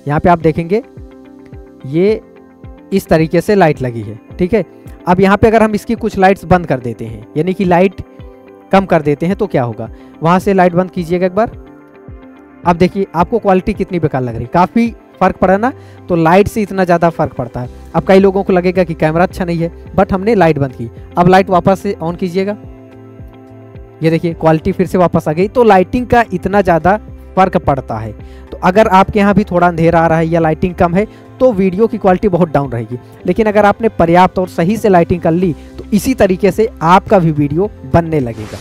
यहाँ पे आप देखेंगे ये इस तरीके से लाइट लगी है, ठीक है। अब यहाँ पे अगर हम इसकी कुछ लाइट्स बंद कर देते हैं, यानी कि लाइट कम कर देते हैं, तो क्या होगा, वहाँ से लाइट बंद कीजिएगा एक बार। अब देखिए आपको क्वालिटी कितनी बेकार लग रही है, काफ़ी फ़र्क पड़ा ना। तो लाइट से इतना ज़्यादा फ़र्क पड़ता है। अब कई लोगों को लगेगा कि कैमरा अच्छा नहीं है, बट हमने लाइट बंद की। अब लाइट वापस से ऑन कीजिएगा, ये देखिए क्वालिटी फिर से वापस आ गई। तो लाइटिंग का इतना ज़्यादा फ़र्क पड़ता है। तो अगर आपके यहाँ भी थोड़ा अंधेरा आ रहा है या लाइटिंग कम है तो वीडियो की क्वालिटी बहुत डाउन रहेगी। लेकिन अगर आपने पर्याप्त और सही से लाइटिंग कर ली तो इसी तरीके से आपका भी वीडियो बनने लगेगा।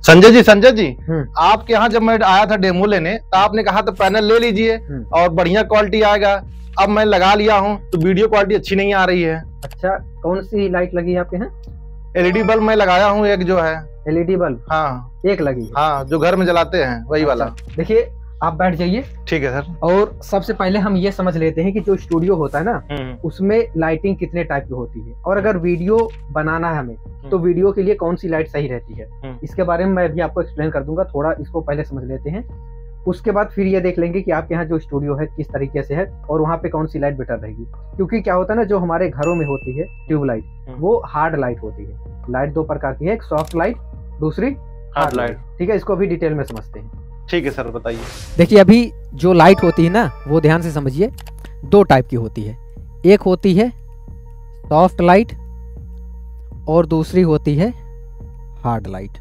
संजय जी, आपके यहाँ जब मैं आया था डेमो लेने तो आपने कहा तो पैनल ले लीजिए और बढ़िया क्वालिटी आएगा। अब मैं लगा लिया हूँ तो वीडियो क्वालिटी अच्छी नहीं आ रही है। अच्छा, कौन सी लाइट लगी है आपके यहाँ? एलईडी बल्ब मैं लगाया हूँ, एक जो है एलईडी बल्ब, हाँ एक लगी है। हाँ, जो घर में जलाते हैं वही वाला। देखिए आप बैठ जाइए, ठीक है सर। और सबसे पहले हम ये समझ लेते हैं कि जो स्टूडियो होता है ना, उसमें लाइटिंग कितने टाइप की होती है, और अगर वीडियो बनाना है हमें तो वीडियो के लिए कौन सी लाइट सही रहती है, इसके बारे में मैं भी आपको एक्सप्लेन कर दूंगा। थोड़ा इसको पहले समझ लेते हैं, उसके बाद फिर ये देख लेंगे कि आपके यहाँ जो स्टूडियो है किस तरीके से है और वहाँ पे कौन सी लाइट बेटर रहेगी। क्योंकि क्या होता है ना, जो हमारे घरों में होती है ट्यूबलाइट, वो हार्ड लाइट होती है। लाइट दो प्रकार की है, एक सॉफ्ट लाइट, दूसरी हार्ड लाइट, ठीक है। इसको अभी डिटेल में समझते हैं। ठीक है सर, बताइए। देखिए अभी जो लाइट होती है ना, वो ध्यान से समझिए, दो टाइप की होती है। एक होती है सॉफ्ट लाइट और दूसरी होती है हार्ड लाइट।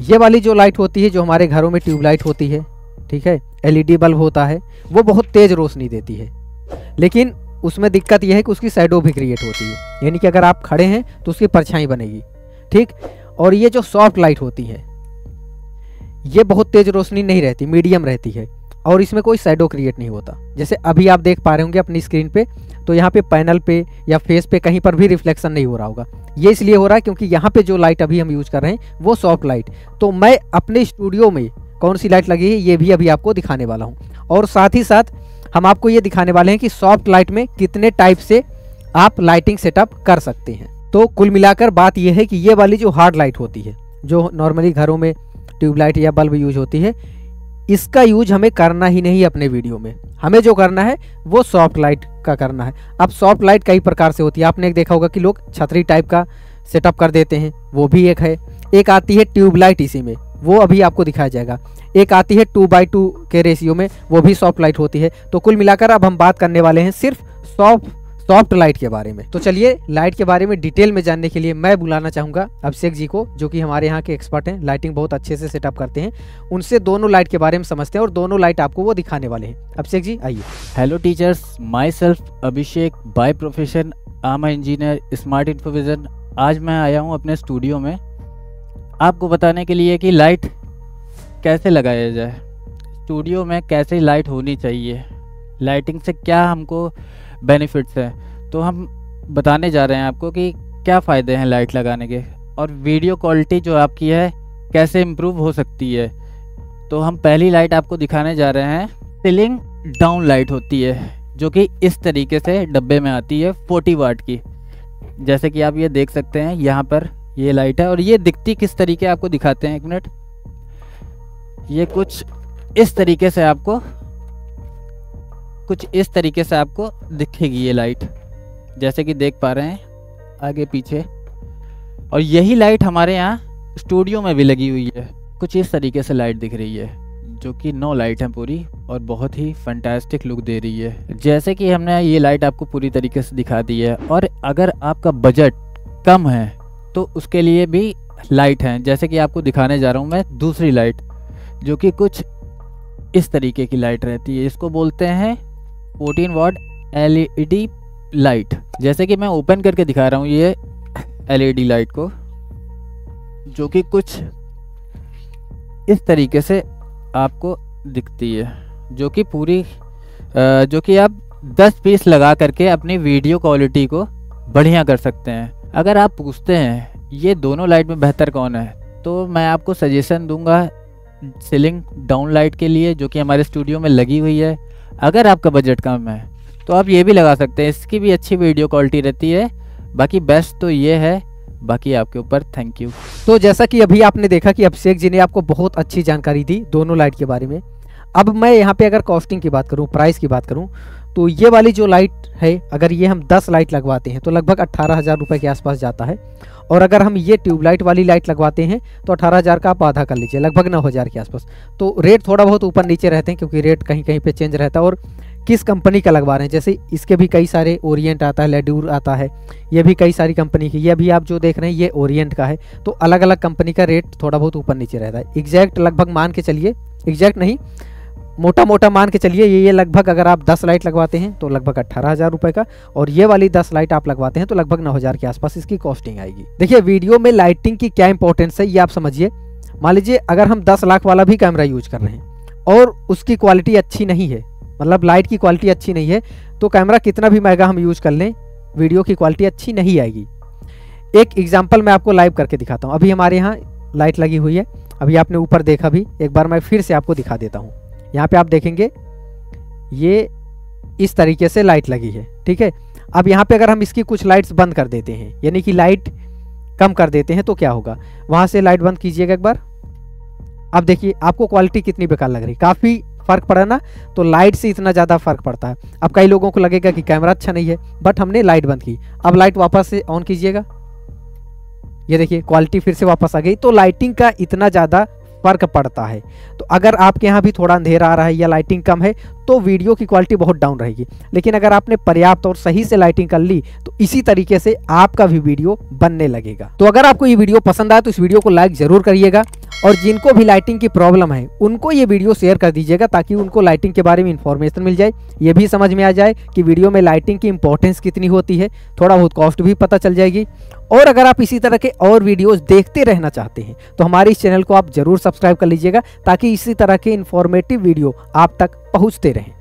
ये वाली जो लाइट होती है, जो हमारे घरों में ट्यूबलाइट होती है, ठीक है, एलईडी बल्ब होता है, वो बहुत तेज रोशनी देती है। लेकिन उसमें दिक्कत यह है कि उसकी शैडो भी क्रिएट होती है, यानी कि अगर आप खड़े हैं तो उसकी परछाई बनेगी, ठीक। और ये जो सॉफ्ट लाइट होती है, ये बहुत तेज रोशनी नहीं रहती, मीडियम रहती है, और इसमें कोई शैडो क्रिएट नहीं होता। जैसे अभी आप देख पा रहे होंगे अपनी स्क्रीन पे, तो यहाँ पे पैनल पे या फेस पे कहीं पर भी रिफ्लेक्शन नहीं हो रहा होगा। ये इसलिए हो रहा है क्योंकि यहाँ पे जो लाइट अभी हम यूज कर रहे हैं वो सॉफ्ट लाइट। तो मैं अपने स्टूडियो में कौन सी लाइट लगी है ये भी अभी आपको दिखाने वाला हूँ, और साथ ही साथ हम आपको ये दिखाने वाले हैं कि सॉफ्ट लाइट में कितने टाइप से आप लाइटिंग सेटअप कर सकते हैं। तो कुल मिलाकर बात यह है कि ये वाली जो हार्ड लाइट होती है, जो नॉर्मली घरों में ट्यूबलाइट या बल्ब यूज होती है, इसका यूज हमें करना ही नहीं अपने वीडियो में। हमें जो करना है वो सॉफ्ट लाइट का करना है। अब सॉफ्ट लाइट कई प्रकार से होती है, आपने एक देखा होगा कि लोग छतरी टाइप का सेटअप कर देते हैं, वो भी एक है। एक आती है ट्यूबलाइट इसी में, वो अभी आपको दिखाया जाएगा। एक आती है 2:2 के रेशियो में, वो भी सॉफ्ट लाइट होती है। तो कुल मिलाकर अब हम बात करने वाले हैं सिर्फ सॉफ्ट लाइट के बारे में। तो चलिए लाइट के बारे में डिटेल में जानने के लिए मैं बुलाना चाहूँगा अभिषेक जी को, जो कि हमारे यहाँ के एक्सपर्ट हैं, लाइटिंग बहुत अच्छे से सेटअप करते हैं। उनसे दोनों लाइट के बारे में समझते हैं और दोनों लाइट आपको वो दिखाने वाले हैं। अभिषेक जी आइए। Hello teachers, my self Abhishek, by profession I am engineer smart Infovision. आज मैं आया हूँ अपने स्टूडियो में आपको बताने के लिए कि लाइट कैसे लगाया जाए, स्टूडियो में कैसे लाइट होनी चाहिए, लाइटिंग से क्या हमको बेनिफिट्स हैं। तो हम बताने जा रहे हैं आपको कि क्या फ़ायदे हैं लाइट लगाने के, और वीडियो क्वालिटी जो आपकी है कैसे इम्प्रूव हो सकती है। तो हम पहली लाइट आपको दिखाने जा रहे हैं। सीलिंग डाउन लाइट होती है, जो कि इस तरीके से डब्बे में आती है 40 वाट की। जैसे कि आप ये देख सकते हैं, यहाँ पर ये लाइट है, और ये दिखती किस तरीके आपको दिखाते हैं, एक मिनट। ये कुछ इस तरीके से आपको दिखेगी ये लाइट, जैसे कि देख पा रहे हैं आगे पीछे। और यही लाइट हमारे यहाँ स्टूडियो में भी लगी हुई है। कुछ इस तरीके से लाइट दिख रही है, जो कि 9 लाइट है पूरी, और बहुत ही फैंटास्टिक लुक दे रही है। जैसे कि हमने ये लाइट आपको पूरी तरीके से दिखा दी है। और अगर आपका बजट कम है तो उसके लिए भी लाइट हैं, जैसे कि आपको दिखाने जा रहा हूँ मैं दूसरी लाइट, जो कि कुछ इस तरीके की लाइट रहती है। इसको बोलते हैं 14 वाट एलईडी लाइट। जैसे कि मैं ओपन करके दिखा रहा हूँ ये एलईडी लाइट को, जो कि कुछ इस तरीके से आपको दिखती है, जो कि आप 10 पीस लगा करके अपनी वीडियो क्वालिटी को बढ़िया कर सकते हैं। अगर आप पूछते हैं ये दोनों लाइट में बेहतर कौन है, तो मैं आपको सजेशन दूंगा सीलिंग डाउन लाइट के लिए, जो कि हमारे स्टूडियो में लगी हुई है। अगर आपका बजट कम है तो आप ये भी लगा सकते हैं, इसकी भी अच्छी वीडियो क्वालिटी रहती है। बाकी बेस्ट तो ये है, बाकी आपके ऊपर। Thank you. तो जैसा कि अभी आपने देखा कि अभिषेक जी ने आपको बहुत अच्छी जानकारी दी दोनों लाइट के बारे में। अब मैं यहाँ पे अगर कॉस्टिंग की बात करूँ, प्राइस की बात करूँ, तो ये वाली जो लाइट है अगर ये हम 10 लाइट लगवाते हैं तो लगभग 18,000 रुपये के आसपास जाता है। और अगर हम ये ट्यूबलाइट वाली लाइट लगवाते हैं तो 18,000 का आप आधा कर लीजिए, लगभग 9,000 के आसपास। तो रेट थोड़ा बहुत ऊपर नीचे रहते हैं क्योंकि रेट कहीं कहीं पे चेंज रहता है और किस कंपनी का लगवा रहे हैं। जैसे इसके भी कई सारे, ओरिएंट आता है, लेड्यूर आता है, ये भी कई सारी कंपनी की। ये अभी आप जो देख रहे हैं ये ओरिएंट का है। तो अलग अलग कंपनी का रेट थोड़ा बहुत ऊपर नीचे रहता है। एग्जैक्ट लगभग मान के चलिए, एग्जैक्ट नहीं, मोटा मोटा मान के चलिए ये लगभग अगर आप 10 लाइट लगवाते हैं तो लगभग 18,000 रुपये का, और ये वाली 10 लाइट आप लगवाते हैं तो लगभग 9,000 के आसपास इसकी कॉस्टिंग आएगी। देखिए वीडियो में लाइटिंग की क्या इंपॉर्टेंस है ये आप समझिए। मान लीजिए अगर हम 10 लाख वाला भी कैमरा यूज कर रहे हैं और उसकी क्वालिटी अच्छी नहीं है, मतलब लाइट की क्वालिटी अच्छी नहीं है, तो कैमरा कितना भी महंगा हम यूज कर लें वीडियो की क्वालिटी अच्छी नहीं आएगी। एक एग्जाम्पल मैं आपको लाइव करके दिखाता हूँ। अभी हमारे यहाँ लाइट लगी हुई है, अभी आपने ऊपर देखा भी, एक बार मैं फिर से आपको दिखा देता हूँ। यहाँ पे आप देखेंगे ये इस तरीके से लाइट लगी है, ठीक है। अब यहाँ पे अगर हम इसकी कुछ लाइट्स बंद कर देते हैं, यानी कि लाइट कम कर देते हैं, तो क्या होगा, वहाँ से लाइट बंद कीजिएगा एक बार। अब देखिए आपको क्वालिटी कितनी बेकार लग रही, काफ़ी फ़र्क पड़ा ना। तो लाइट से इतना ज़्यादा फ़र्क पड़ता है। अब कई लोगों को लगेगा कि कैमरा अच्छा नहीं है, बट हमने लाइट बंद की। अब लाइट वापस से ऑन कीजिएगा, ये देखिए क्वालिटी फिर से वापस आ गई। तो लाइटिंग का इतना ज़्यादा फ़र्क पड़ता है। तो अगर आपके यहाँ भी थोड़ा अंधेरा आ रहा है या लाइटिंग कम है तो वीडियो की क्वालिटी बहुत डाउन रहेगी। लेकिन अगर आपने पर्याप्त और सही से लाइटिंग कर ली तो इसी तरीके से आपका भी वीडियो बनने लगेगा। तो अगर आपको ये वीडियो पसंद आए तो इस वीडियो को लाइक ज़रूर करिएगा, और जिनको भी लाइटिंग की प्रॉब्लम है उनको ये वीडियो शेयर कर दीजिएगा ताकि उनको लाइटिंग के बारे में इंफॉर्मेशन मिल जाए, ये भी समझ में आ जाए कि वीडियो में लाइटिंग की इंपॉर्टेंस कितनी होती है, थोड़ा बहुत कॉस्ट भी पता चल जाएगी। और अगर आप इसी तरह के और वीडियोस देखते रहना चाहते हैं तो हमारे इस चैनल को आप जरूर सब्सक्राइब कर लीजिएगा ताकि इसी तरह के इंफॉर्मेटिव वीडियो आप तक पहुंचते रहें।